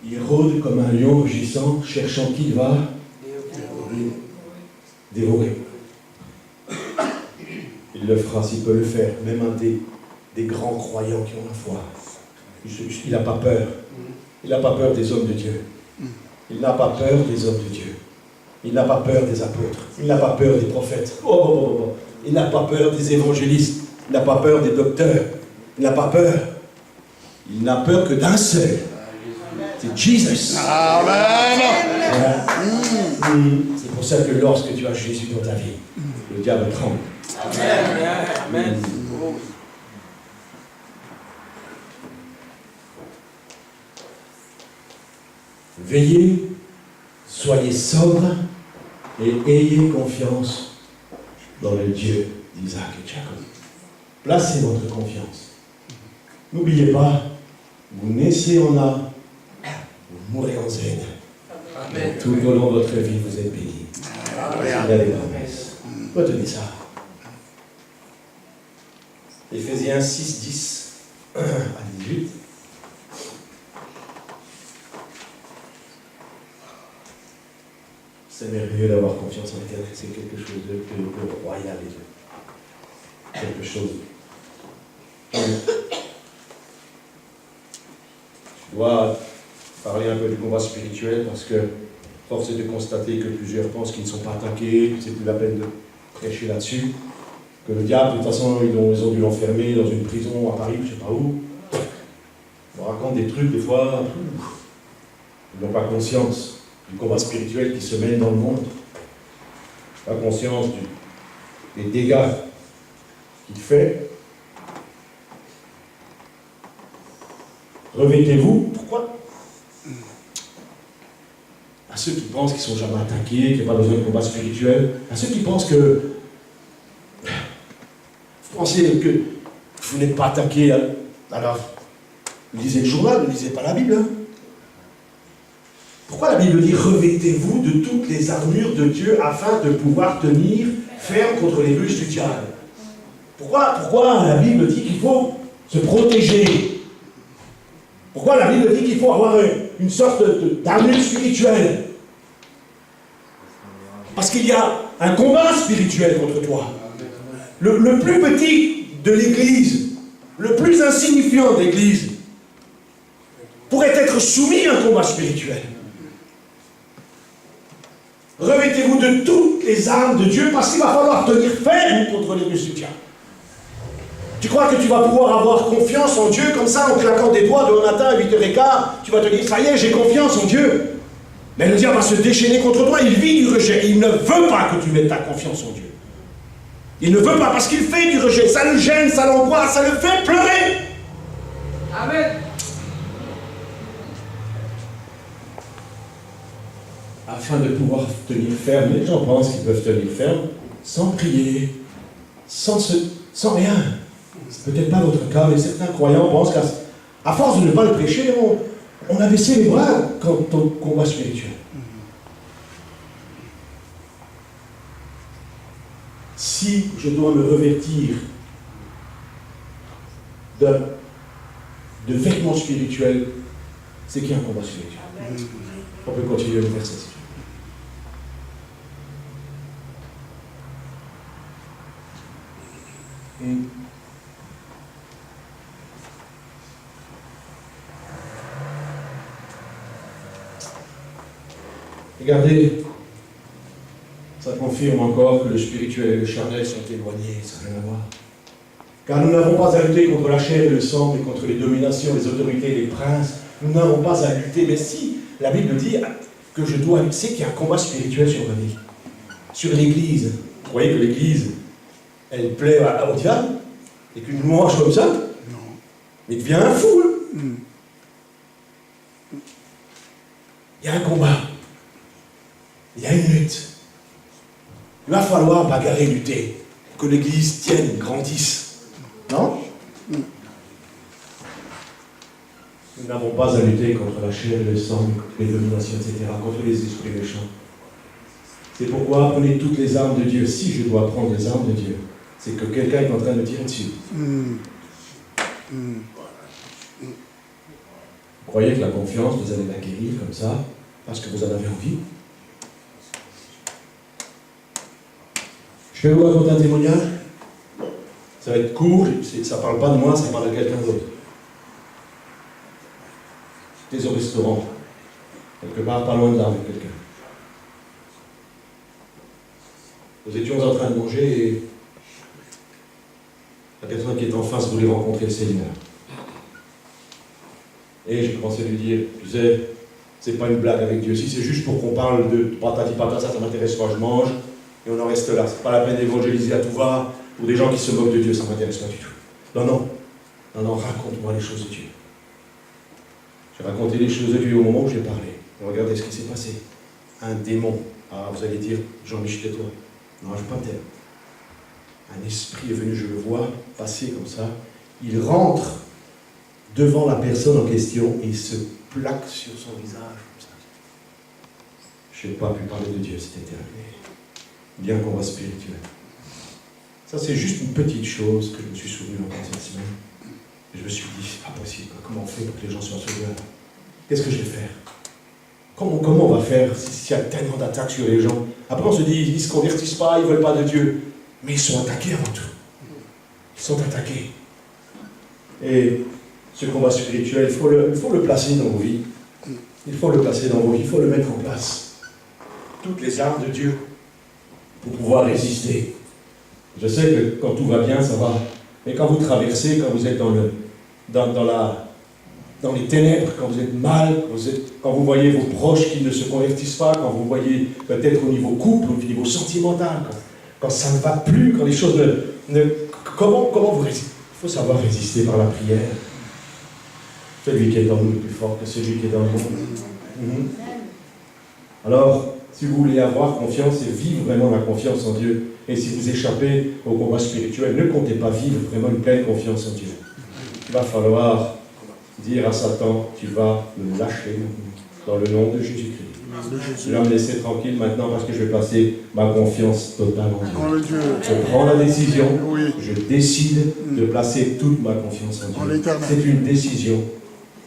Il rôde comme un lion rugissant, cherchant qui il va dévorer. Il le fera s'il peut le faire, même un des grands croyants qui ont la foi. Il n'a pas peur. Il n'a pas peur des hommes de Dieu. Il n'a pas peur des hommes de Dieu. Il n'a pas peur des apôtres. Il n'a pas peur des prophètes. Il n'a pas peur des évangélistes. Il n'a pas peur des docteurs. Il n'a pas peur. Il n'a peur que d'un seul. C'est Jésus. Amen. C'est pour ça que lorsque tu as Jésus dans ta vie, le diable tremble. Amen. Amen. Veillez, soyez sobres et ayez confiance dans le Dieu d'Isaac et Jacob. Placez votre confiance. N'oubliez pas, vous naissez en A, vous mourrez en Z. Amen. Tout au long de votre vie, vous êtes bénis. Il y a des promesses. Retenez ça. Éphésiens 6, 10 à 18. C'est merveilleux d'avoir confiance en l'Éternel. C'est quelque chose de royal et de quelque chose. Je dois parler un peu du combat spirituel parce que force est de constater que plusieurs pensent qu'ils ne sont pas attaqués, c'est plus la peine de prêcher là-dessus. Que le diable, de toute façon, ils ont dû l'enfermer dans une prison à Paris, je ne sais pas où. On raconte des trucs, des fois, ils n'ont pas conscience du combat spirituel qui se mène dans le monde. Pas conscience des dégâts qu'il fait. Revêtez-vous. Pourquoi? À ceux qui pensent qu'ils ne sont jamais attaqués, qu'il n'y a pas besoin de combat spirituel. À ceux qui pensent que vous pensez que vous n'êtes pas attaqué, alors lisez le journal, ne lisez pas la Bible. Hein. Pourquoi la Bible dit « Revêtez-vous de toutes les armures de Dieu afin de pouvoir tenir ferme contre les ruses du diable ». Pourquoi la Bible dit qu'il faut se protéger? Pourquoi la Bible dit qu'il faut avoir une sorte d'armure spirituelle? Parce qu'il y a un combat spirituel contre toi. Le plus petit de l'Église, le plus insignifiant de l'Église, pourrait être soumis à un combat spirituel. Revêtez-vous de toutes les armes de Dieu parce qu'il va falloir tenir ferme contre les ruses du diable. Tu crois que tu vas pouvoir avoir confiance en Dieu comme ça en claquant des doigts de matin à 8h15, tu vas te dire, ça y est, j'ai confiance en Dieu. Mais le diable va se déchaîner contre toi, il vit du rejet. Il ne veut pas que tu mettes ta confiance en Dieu. Il ne veut pas parce qu'il fait du rejet. Ça le gêne, ça l'angoisse, ça le fait pleurer. Amen. afin de pouvoir tenir ferme. Les gens pensent qu'ils peuvent tenir ferme sans prier, sans rien. C'est peut-être pas votre cas, mais certains croyants pensent qu'à force de ne pas le prêcher, on a baissé les bras quant au combat spirituel. Si je dois me revêtir de vêtements spirituels, c'est qu'il y a un combat spirituel. Amen. On peut continuer le verset. Regardez, ça confirme encore que le spirituel et le charnel sont éloignés, ça n'a rien à voir. Car nous n'avons pas à lutter contre la chair et le sang, mais contre les dominations, les autorités, les princes. Nous n'avons pas à lutter, mais si la Bible dit que je dois lutter, c'est qu'il y a un combat spirituel sur ma vie, sur l'Église. Vous croyez que l'Église, elle plaît au diable, et qu'une louange comme ça, non. Il devient un fou. Hein. Il y a un combat. Il y a une lutte. Il va falloir bagarrer, lutter, pour que l'Église tienne, grandisse. Non? Nous n'avons pas à lutter contre la chair et le sang, contre les dominations, etc., contre les esprits méchants. C'est pourquoi prenez toutes les armes de Dieu. Si je dois prendre les armes de Dieu, c'est que quelqu'un est en train de tirer dessus. Vous croyez que la confiance, vous allez l'acquérir comme ça, parce que vous en avez envie? Je vais vous raconter un témoignage. Ça va être court, ça ne parle pas de moi, ça parle de quelqu'un d'autre. J'étais au restaurant, quelque part pas loin de là avec quelqu'un. Nous étions en train de manger et la personne qui est en face voulait rencontrer le Seigneur. Et j'ai commencé à lui dire, tu sais, c'est pas une blague avec Dieu. Si c'est juste pour qu'on parle de patati patata, ça m'intéresse pas, je mange, et on en reste là. C'est pas la peine d'évangéliser à tout va. Pour des gens qui se moquent de Dieu, ça ne m'intéresse pas du tout. Non, raconte-moi les choses de Dieu. J'ai raconté les choses de Dieu au moment où j'ai parlé. Et regardez ce qui s'est passé. Un démon. Ah, vous allez dire, Jean-Michel, tais-toi. Non, je ne vais pas me taire. Un esprit est venu, je le vois, passer comme ça. Il rentre devant la personne en question et il se plaque sur son visage comme ça. Je n'ai pas pu parler de Dieu, c'était terminé. Bien qu'on va spirituel. Ça, c'est juste une petite chose que je me suis souvenu en cette semaine. Et je me suis dit, c'est pas possible. Comment on fait pour que les gens soient sauvés? Qu'est-ce que je vais faire? Comment on va faire s'il y a tellement d'attaques sur les gens? Après, on se dit, ils ne se convertissent pas, ils ne veulent pas de Dieu. Mais ils sont attaqués avant tout. Ils sont attaqués. Et ce combat spirituel, il faut le placer dans vos vies. Il faut le placer dans vos vies, il faut le mettre en place. Toutes les armes de Dieu pour pouvoir résister. Je sais que quand tout va bien, ça va. Mais quand vous traversez, quand vous êtes dans les ténèbres, quand vous êtes mal, quand vous voyez vos proches qui ne se convertissent pas, quand vous voyez peut-être au niveau couple, au niveau sentimental, quand ça ne va plus, quand les choses comment vous résistez? Il faut savoir résister par la prière. Celui qui est en nous est plus fort que celui qui est dans le monde. Alors, si vous voulez avoir confiance et vivre vraiment la confiance en Dieu, et si vous échappez au combat spirituel, ne comptez pas vivre vraiment une pleine confiance en Dieu. Il va falloir dire à Satan, tu vas me lâcher dans le nom de Jésus-Christ. Je vais me laisser tranquille maintenant parce que je vais passer ma confiance totale en Dieu. Je prends la décision, je décide de placer toute ma confiance en Dieu. C'est une décision,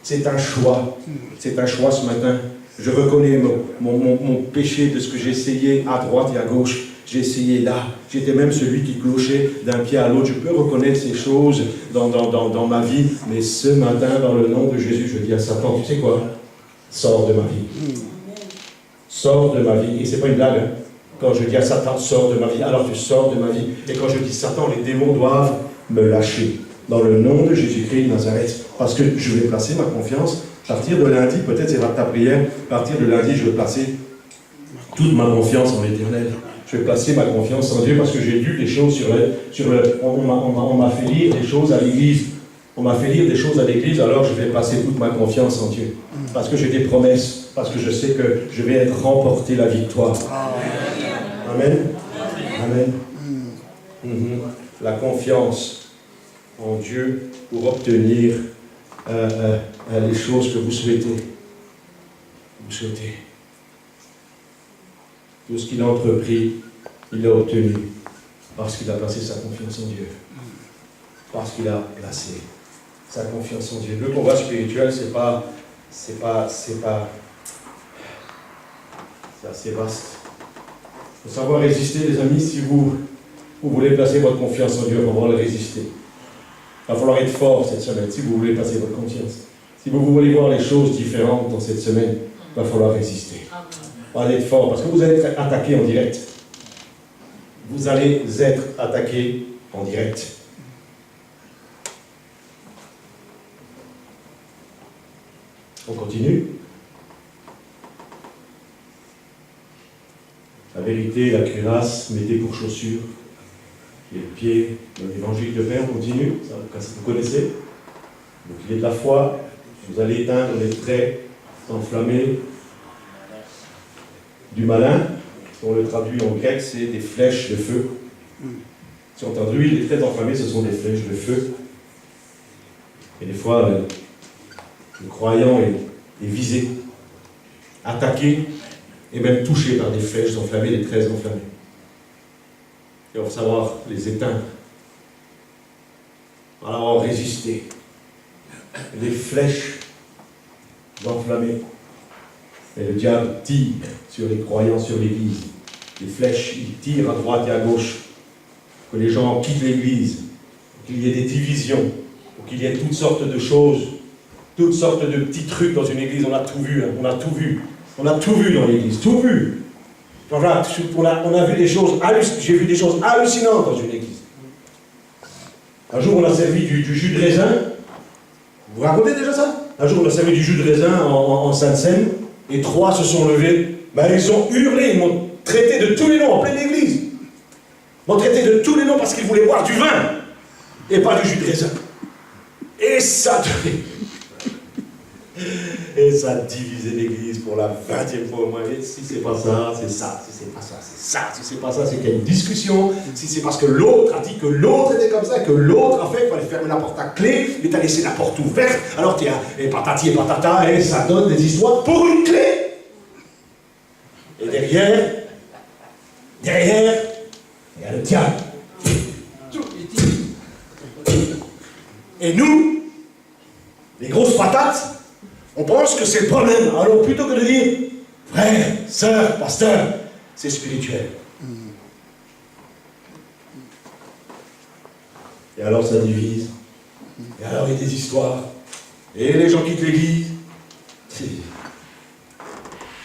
c'est un choix. C'est un choix ce matin. Je reconnais mon péché de ce que j'ai essayé à droite et à gauche. J'ai essayé là. J'étais même celui qui clochait d'un pied à l'autre. Je peux reconnaître ces choses dans ma vie. Mais ce matin, dans le nom de Jésus, je dis à Satan, tu sais quoi? Sors de ma vie. Sors de ma vie. Et c'est pas une blague. Hein? Quand je dis à Satan, sors de ma vie, alors tu sors de ma vie. Et quand je dis Satan, les démons doivent me lâcher. Dans le nom de Jésus-Christ de Nazareth. Parce que je vais placer ma confiance. À partir de lundi, peut-être c'est ta prière, à partir de lundi, je vais placer toute ma confiance en l'Éternel. Je vais placer ma confiance en Dieu parce que j'ai lu des choses on m'a fait lire des choses à l'église. On m'a fait lire des choses à l'église, alors je vais placer toute ma confiance en Dieu. Parce que j'ai des promesses. parce que je sais que je vais remporter la victoire. Amen. Amen. La confiance en Dieu pour obtenir les choses que vous souhaitez. Vous souhaitez. Tout ce qu'il a entrepris, il l'a obtenu parce qu'il a placé sa confiance en Dieu. Parce qu'il a placé sa confiance en Dieu. Le combat spirituel, c'est assez vaste. Il faut savoir résister, les amis, si vous voulez placer votre confiance en Dieu, il va falloir le résister. Il va falloir être fort cette semaine, si vous voulez placer votre confiance. Si vous voulez voir les choses différentes dans cette semaine, il va falloir résister. Il va falloir être fort, parce que vous allez être attaqué en direct. Vous allez être attaqué en direct. On continue. La vérité, la cuirasse, mettez pour chaussures. Et le pied dans l'évangile de paix, on continue. Ça, vous connaissez. Donc il est de la foi. Vous allez éteindre les traits enflammés du malin. Si on le traduit en grec, c'est des flèches de feu. Si on traduit les traits enflammés, ce sont des flèches de feu. Et des fois, le croyant est visé, attaqué et même touché par des flèches enflammées, des traits enflammés. Et on va savoir les éteindre. Alors résister. Les flèches enflammées. Et le diable tire sur les croyants, sur l'Église. Les flèches, il tire à droite et à gauche. Que les gens quittent l'Église. Qu'il y ait des divisions. Qu'il y ait toutes sortes de choses. Toutes sortes de petits trucs dans une église, on a tout vu, hein, on a tout vu. On a tout vu dans l'église, tout vu. On a vu des choses, j'ai vu des choses hallucinantes dans une église. Un jour, on a servi du jus de raisin. Vous vous racontez déjà ça? Un jour, on a servi du jus de raisin en Sainte-Seine, et 3 se sont levés. Ben, ils ont hurlé, ils m'ont traité de tous les noms en pleine église. Ils m'ont traité de tous les noms parce qu'ils voulaient boire du vin, et pas du jus de raisin. Et ça a divisé l'église pour la 20e fois au moins. Et si c'est pas ça, c'est ça. Si c'est pas ça, c'est ça. Si c'est pas ça, c'est qu'il y a une discussion. Si c'est parce que l'autre a dit que l'autre était comme ça, que l'autre a fait qu'il fallait fermer la porte à clé, et t'as laissé la porte ouverte, alors t'es et patati et patata, et ça donne des histoires pour une clé. Et derrière, il y a le diable. Et nous, les grosses patates, on pense que c'est le problème. Alors plutôt que de dire, frère, sœur, pasteur, c'est spirituel. Et alors ça divise. Et alors il y a des histoires. Et les gens quittent l'église.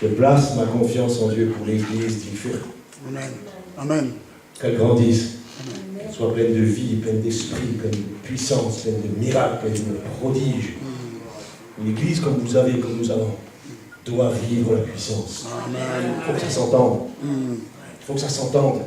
Je place ma confiance en Dieu pour l'église, dit Fur. Amen. Amen. Qu'elle grandisse. Qu'elle soit pleine de vie, pleine d'esprit, pleine de puissance, pleine de miracles, pleine de prodiges. L'église, comme vous avez, comme nous avons, doit vivre la puissance. Il faut que ça s'entende. Il faut que ça s'entende.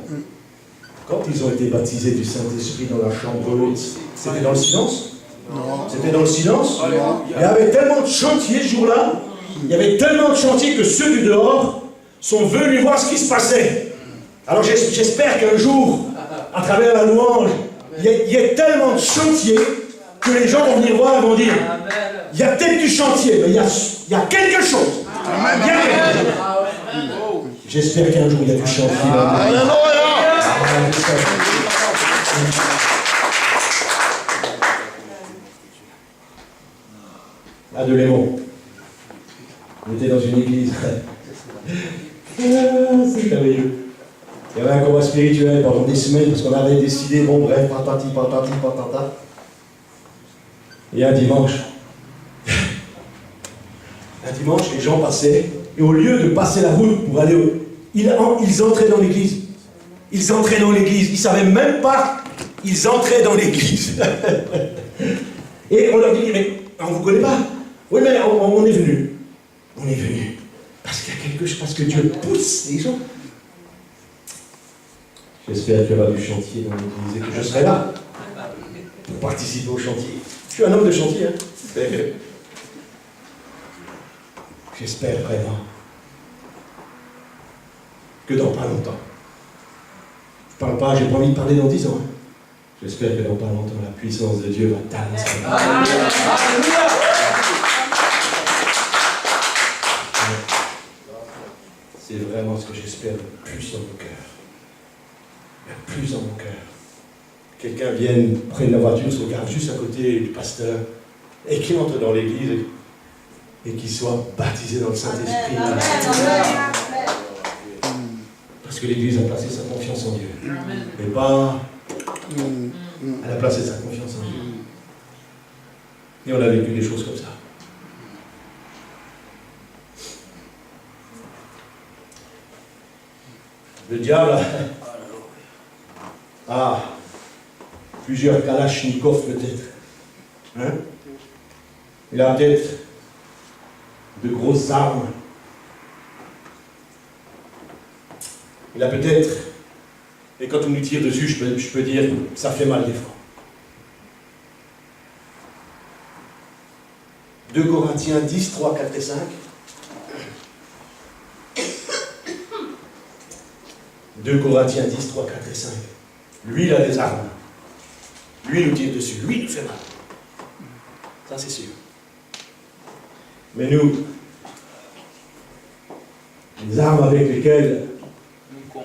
Quand ils ont été baptisés du Saint-Esprit dans la chambre haute, c'était dans le silence? Non. C'était dans le silence? Non. Il y avait tellement de chantiers ce jour-là. Il y avait tellement de chantiers que ceux du dehors sont venus voir ce qui se passait. Alors j'espère qu'un jour, à travers la louange, il y ait tellement de chantiers que les gens vont venir voir et vont dire, il y a peut-être du chantier, mais il y a quelque chose. J'espère qu'un jour il y a du chantier. À de Léon. On était dans une église. C'est merveilleux. Il y avait un combat spirituel pendant des semaines parce qu'on avait décidé, bon bref, patati, patata. Et un dimanche, les gens passaient, et au lieu de passer la route pour aller ils entraient dans l'église. Ils entraient dans l'église. Ils ne savaient même pas, ils entraient dans l'église. Et on leur dit, mais on ne vous connaît pas. Oui, mais on est venu. On est venu. Parce qu'il y a quelque chose, parce que Dieu pousse les gens. J'espère qu'il y aura du chantier dans l'église et que je serai là pour participer au chantier. Je suis un homme de chantier, hein. j'espère vraiment que dans pas longtemps, je parle pas, j'ai pas envie de parler dans 10 ans, hein. J'espère que dans pas longtemps, la puissance de Dieu va t'annoncer. C'est vraiment ce que j'espère le plus dans mon cœur. Le plus dans mon cœur. Quelqu'un vienne, prenne la voiture, se regarde juste à côté du pasteur, et qui entre dans l'église et qui soit baptisé dans le Saint-Esprit. Parce que l'église a placé sa confiance en Dieu. Mais pas... Elle a placé sa confiance en Dieu. Et on a vécu des choses comme ça. Le diable a plusieurs kalachnikovs peut-être. Hein? Il a peut-être de grosses armes. Il a peut-être, et quand on nous tire dessus, je peux dire, ça fait mal des fois. 2 Corinthiens 10, 3, 4 et 5. 2 Corinthiens 10, 3, 4 et 5. Lui, il a des armes. Lui, il nous tire dessus. Lui, il nous fait mal. Ça, c'est sûr. Mais nous, les armes avec lesquelles nous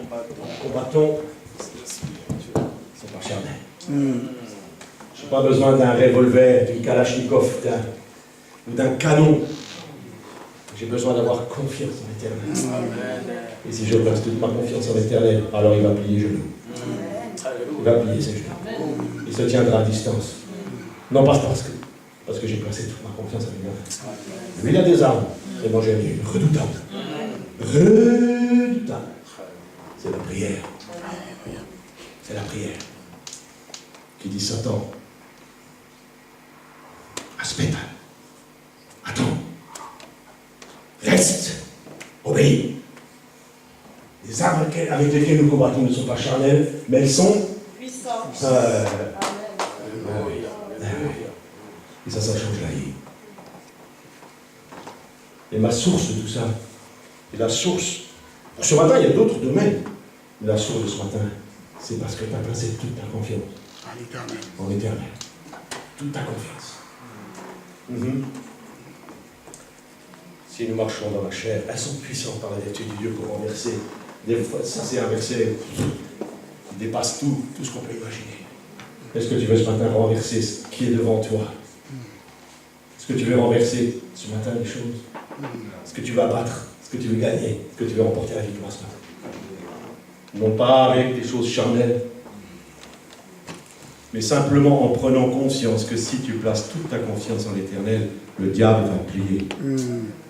combattons ne sont pas charnelles. Je n'ai pas besoin d'un revolver, d'une kalachnikov, ou d'un canon. J'ai besoin d'avoir confiance en l'Éternel. Et si je place toute ma confiance en l'Éternel, alors il va plier les genoux. Il va plier ses genoux. Il se tiendra à distance. Non pas parce que j'ai placé toute ma confiance en l'Éternel. Lui, il a des armes. Et moi, j'ai une redoutable. Redoutable. C'est la prière. C'est la prière. Qui dit Satan, aspetta. Attends. Reste. Obéis. Les armes avec lesquelles nous combattons ne sont pas charnelles, mais elles sont puissantes. Et ça change la vie. Et ma source de tout ça, et la source, pour ce matin, il y a d'autres domaines, mais la source de ce matin, c'est parce que tu as placé toute ta confiance en l'Éternel. Toute ta confiance. Si nous marchons dans la chair, elles sont puissantes par la vertu de Dieu pour renverser. Des fois, ça c'est un verset qui dépasse tout ce qu'on peut imaginer. Est-ce que tu veux ce matin renverser ce qui est devant toi? Est-ce que tu veux renverser ce matin les choses? Est-ce que tu veux abattre? Est-ce que tu veux gagner? Est-ce que tu veux remporter la victoire ce matin? Non pas avec des choses charnelles, mais simplement en prenant conscience que si tu places toute ta confiance en l'Éternel, le diable va plier.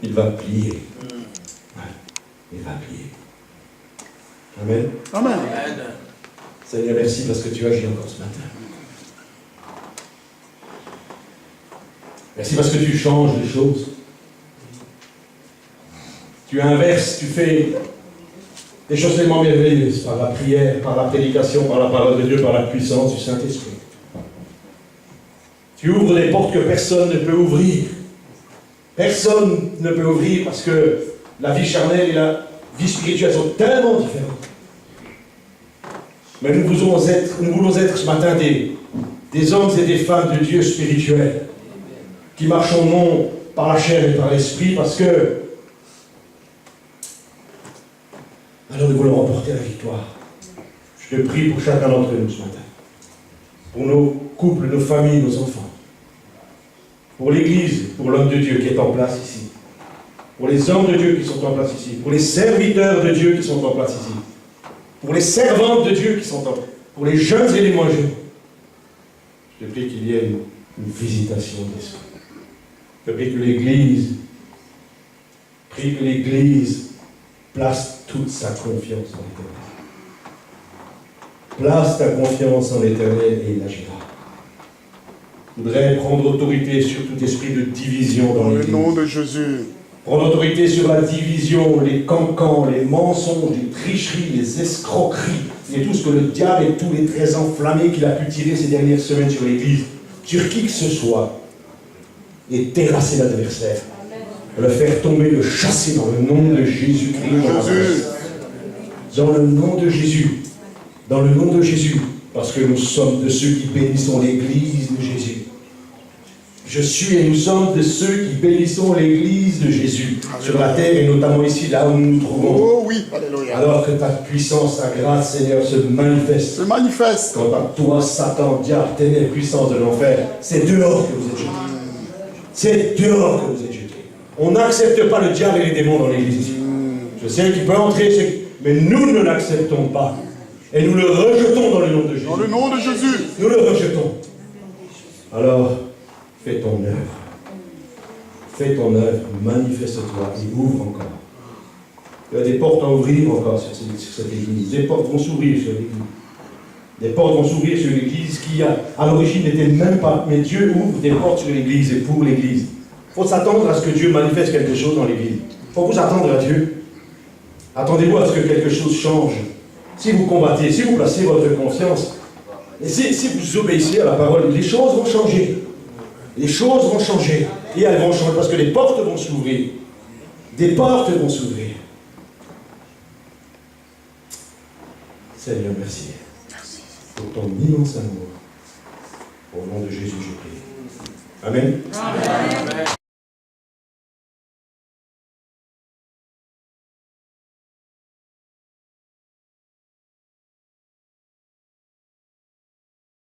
Il va plier. Ouais. Il va plier. Amen. Amen. Seigneur, merci parce que tu agis encore ce matin. Merci parce que tu changes les choses. Tu inverses, tu fais des choses tellement merveilleuses par la prière, par la prédication, par la parole de Dieu, par la puissance du Saint-Esprit. Tu ouvres des portes que personne ne peut ouvrir. Personne ne peut ouvrir parce que la vie charnelle et la vie spirituelle sont tellement différentes. Mais nous voulons être ce matin des hommes et des femmes de Dieu spirituels qui marchons non par la chair et par l'esprit parce que alors nous voulons remporter la victoire. Je te prie pour chacun d'entre nous ce matin. Pour nos couples, nos familles, nos enfants. Pour l'Église, pour l'homme de Dieu qui est en place ici. Pour les hommes de Dieu qui sont en place ici. Pour les serviteurs de Dieu qui sont en place ici. Pour les servantes de Dieu qui sont en place. Pour les jeunes et les moins jeunes. Je te prie qu'il y ait une visitation d'esprit. Je prie que l'Église place toute sa confiance en l'Éternel. Place ta confiance en l'Éternel et il agira. Je voudrais prendre autorité sur tout esprit de division dans l'Église. Au nom de Jésus. Prendre autorité sur la division, les cancans, les mensonges, les tricheries, les escroqueries, et tout ce que le diable et tous les traits enflammés qu'il a pu tirer ces dernières semaines sur l'Église, sur qui que ce soit, et terrasser l'adversaire. le faire tomber, le chasser dans le nom de Jésus-Christ. Dans le nom de Jésus. Dans le nom de Jésus. Parce que nous sommes de ceux qui bénissons l'Église de Jésus. Je suis et nous sommes de ceux qui bénissons l'Église de Jésus sur la terre et notamment ici, là où nous nous trouvons. Oh oui, alléluia. Alors que ta puissance, ta grâce, Seigneur, se manifeste. Se manifeste. Quant à toi, Satan, diable, ténèbres, puissance de l'enfer, c'est dehors que vous êtes jetés. C'est dehors que vous êtes jetés. On n'accepte pas le diable et les démons dans l'Église ici. Je sais qu'il peut entrer, mais nous ne l'acceptons pas. Et nous le rejetons dans le nom de Jésus. Dans le nom de Jésus. Nous le rejetons. Alors, fais ton œuvre. Fais ton œuvre, manifeste-toi et ouvre encore. Il y a des portes à ouvrir encore sur cette église. Des portes vont s'ouvrir sur l'église. Des portes vont s'ouvrir sur l'église qui, à l'origine, n'était même pas. Mais Dieu ouvre des portes sur l'église et pour l'église. Il faut s'attendre à ce que Dieu manifeste quelque chose dans l'église. Il faut vous attendre à Dieu. Attendez-vous à ce que quelque chose change. Si vous combattez, si vous placez votre confiance, et si vous obéissez à la parole, les choses vont changer. Les choses vont changer. Et elles vont changer parce que les portes vont s'ouvrir. Des portes vont s'ouvrir. Seigneur, merci. Pour ton immense amour. Au nom de Jésus, je prie. Amen. Amen.